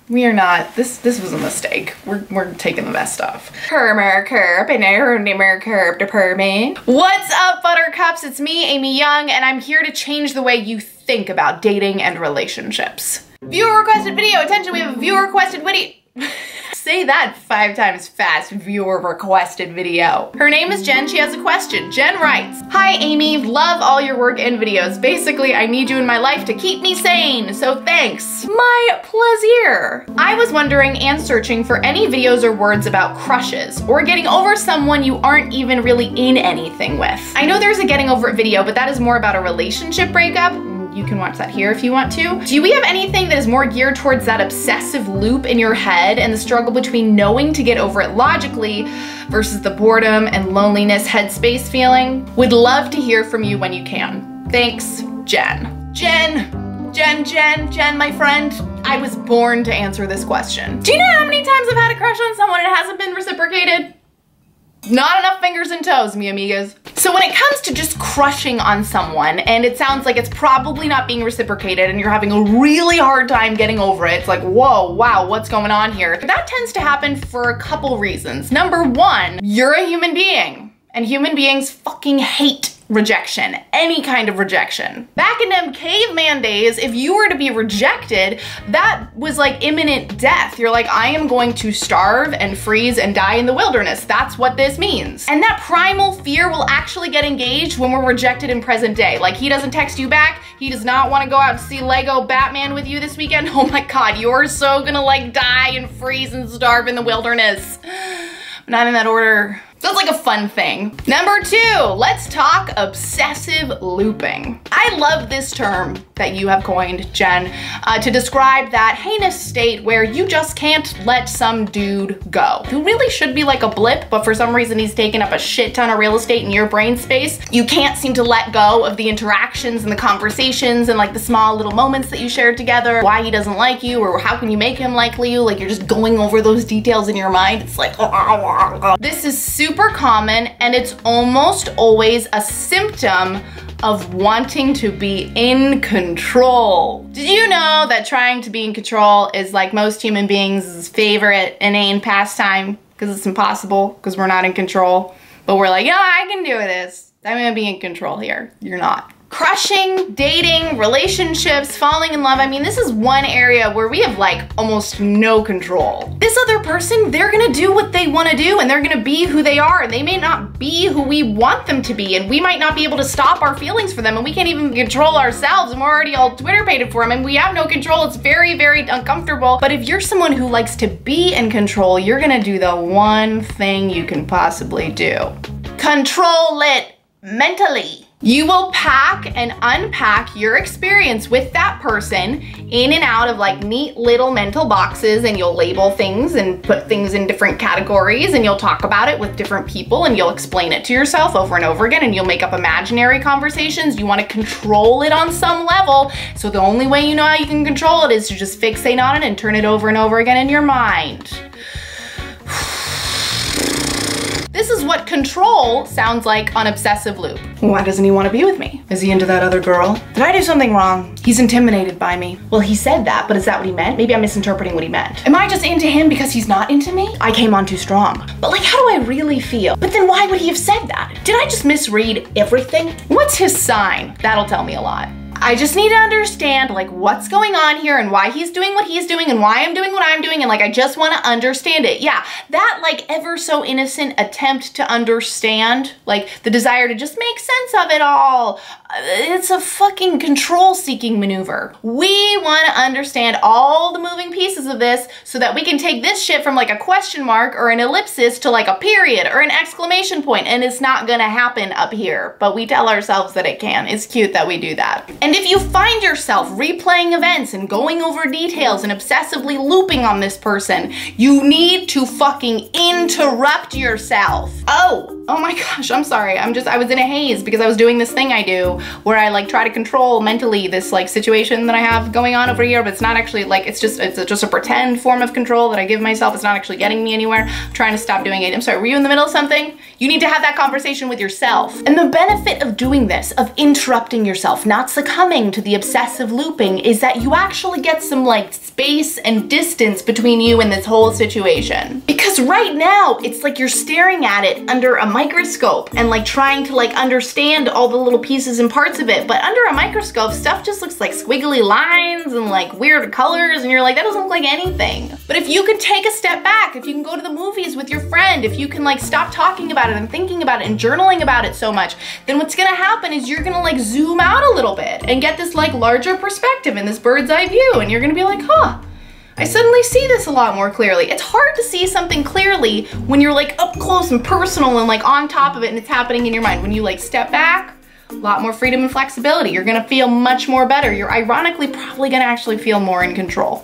We are not. This was a mistake. We're taking the best stuff. What's up, Buttercups? It's me, Amy Young, and I'm here to change the way you think about dating and relationships. Viewer requested video. Attention, we have a viewer requested video. Say that 5 times fast. Viewer requested video. Her name is Jen. She has a question. Jen writes, "Hi Amy, love all your work and videos. Basically, I need you in my life to keep me sane, so thanks." My pleasure. I was wondering and searching for any videos or words about crushes or getting over someone you aren't even really in anything with. I know there's a getting over it video, but that is more about a relationship breakup. You can watch that here if you want to. Do we have anything that is more geared towards that obsessive loop in your head and the struggle between knowing to get over it logically versus the boredom and loneliness headspace feeling? Would love to hear from you when you can. Thanks, Jen. Jen, my friend, I was born to answer this question. Do you know how many times I've had a crush on someone and it hasn't been reciprocated? Not enough fingers and toes, mi amigas. So when it comes to just crushing on someone and it sounds like it's probably not being reciprocated and you're having a really hard time getting over it, it's like, whoa, wow, what's going on here? That tends to happen for a couple reasons. Number one, you're a human being and human beings fucking hate rejection, any kind of rejection. Back in them caveman days, if you were to be rejected, that was like imminent death. You're like, I am going to starve and freeze and die in the wilderness. That's what this means. And that primal fear will actually get engaged when we're rejected in present day. Like he doesn't text you back. He does not want to go out to see Lego Batman with you this weekend. Oh my God, you're so gonna like die and freeze and starve in the wilderness. Not in that order. That's like a fun thing. Number 2, let's talk obsessive looping. I love this term that you have coined, Jen, to describe that heinous state where you just can't let some dude go, who really should be like a blip, but for some reason he's taken up a shit ton of real estate in your brain space. You can't seem to let go of the interactions and the conversations and like the small little moments that you shared together, why he doesn't like you or how can you make him like you, like you're just going over those details in your mind. It's like, this is super common and it's almost always a symptom of wanting to be in control. Did you know that trying to be in control is like most human beings' favorite inane pastime? Because it's impossible, because we're not in control. But we're like, yeah, I can do this. I'm gonna be in control here. You're not. Crushing, dating, relationships, falling in love. I mean, this is one area where we have like almost no control. This other person, they're gonna do what they wanna do and they're gonna be who they are and they may not be who we want them to be and we might not be able to stop our feelings for them and we can't even control ourselves and we're already all Twitter pated for them and we have no control. It's very, very uncomfortable. But if you're someone who likes to be in control, you're gonna do the one thing you can possibly do. Control it mentally. You will pack and unpack your experience with that person in and out of like neat little mental boxes and you'll label things and put things in different categories and you'll talk about it with different people and you'll explain it to yourself over and over again and you'll make up imaginary conversations. You want to control it on some level. So the only way you know how you can control it is to just fixate on it and turn it over and over again in your mind. This is what control sounds like on obsessive loop. Why doesn't he want to be with me? Is he into that other girl? Did I do something wrong? He's intimidated by me. Well, he said that, but is that what he meant? Maybe I'm misinterpreting what he meant. Am I just into him because he's not into me? I came on too strong. But like, how do I really feel? But then why would he have said that? Did I just misread everything? What's his sign? That'll tell me a lot. I just need to understand like what's going on here and why he's doing what he's doing and why I'm doing what I'm doing and like I just want to understand it. Yeah, that like ever so innocent attempt to understand, like the desire to just make sense of it all. It's a fucking control-seeking maneuver. We want to understand all the moving pieces of this so that we can take this shit from like a question mark or an ellipsis to like a period or an exclamation point, and it's not gonna happen up here, but we tell ourselves that it can. It's cute that we do that. And if you find yourself replaying events and going over details and obsessively looping on this person, you need to fucking interrupt yourself. Oh, Oh my gosh, I'm sorry. I was in a haze because I was doing this thing I do where I like try to control mentally this like situation that I have going on over here, but it's not actually like, it's just a pretend form of control that I give myself. It's not actually getting me anywhere. I'm trying to stop doing it. I'm sorry, were you in the middle of something? You need to have that conversation with yourself. And the benefit of doing this, of interrupting yourself, not succumbing to the obsessive looping, is that you actually get some like space and distance between you and this whole situation. Because right now, it's like you're staring at it under a microscope and like trying to like understand all the little pieces and parts of it. But under a microscope, stuff just looks like squiggly lines and like weird colors, and you're like, that doesn't look like anything. But if you can take a step back, if you can go to the movies with your friend, if you can like stop talking about it and thinking about it and journaling about it so much, then what's gonna happen is you're gonna like zoom out a little bit and get this like larger perspective in this bird's eye view, and you're gonna be like, huh, I suddenly see this a lot more clearly. It's hard to see something clearly when you're like up close and personal and like on top of it and it's happening in your mind. When you like step back, a lot more freedom and flexibility. You're gonna feel much more better. You're ironically probably gonna actually feel more in control.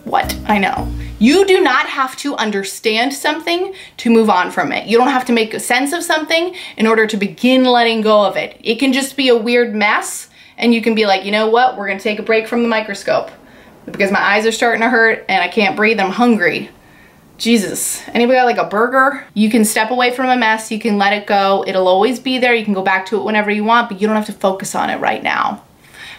What? I know. You do not have to understand something to move on from it. You don't have to make a sense of something in order to begin letting go of it. It can just be a weird mess, and you can be like, you know what? We're gonna take a break from the microscope because my eyes are starting to hurt and I can't breathe, I'm hungry. Jesus, anybody got like a burger? You can step away from a mess, you can let it go. It'll always be there. You can go back to it whenever you want, but you don't have to focus on it right now.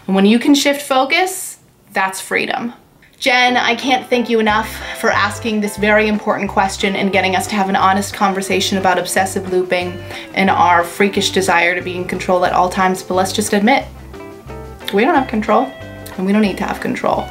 And when you can shift focus, that's freedom. Jen, I can't thank you enough for asking this very important question and getting us to have an honest conversation about obsessive looping and our freakish desire to be in control at all times. But let's just admit, we don't have control, and we don't need to have control.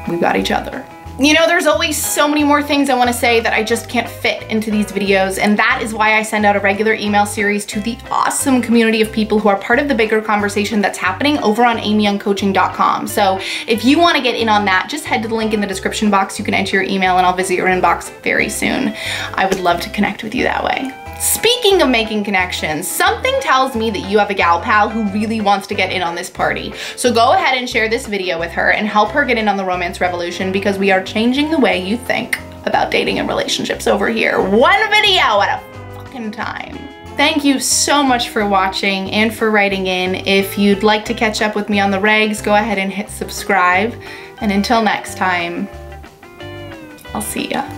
We've got each other. You know, there's always so many more things I want to say that I just can't fit into these videos, and that is why I send out a regular email series to the awesome community of people who are part of the bigger conversation that's happening over on amyyoungcoaching.com. So if you want to get in on that, just head to the link in the description box. You can enter your email and I'll visit your inbox very soon. I would love to connect with you that way. Speaking of making connections, something tells me that you have a gal pal who really wants to get in on this party. So go ahead and share this video with her and help her get in on the romance revolution, because we are changing the way you think about dating and relationships over here. One video at a fucking time. Thank you so much for watching and for writing in. If you'd like to catch up with me on the regs, go ahead and hit subscribe. And until next time, I'll see ya.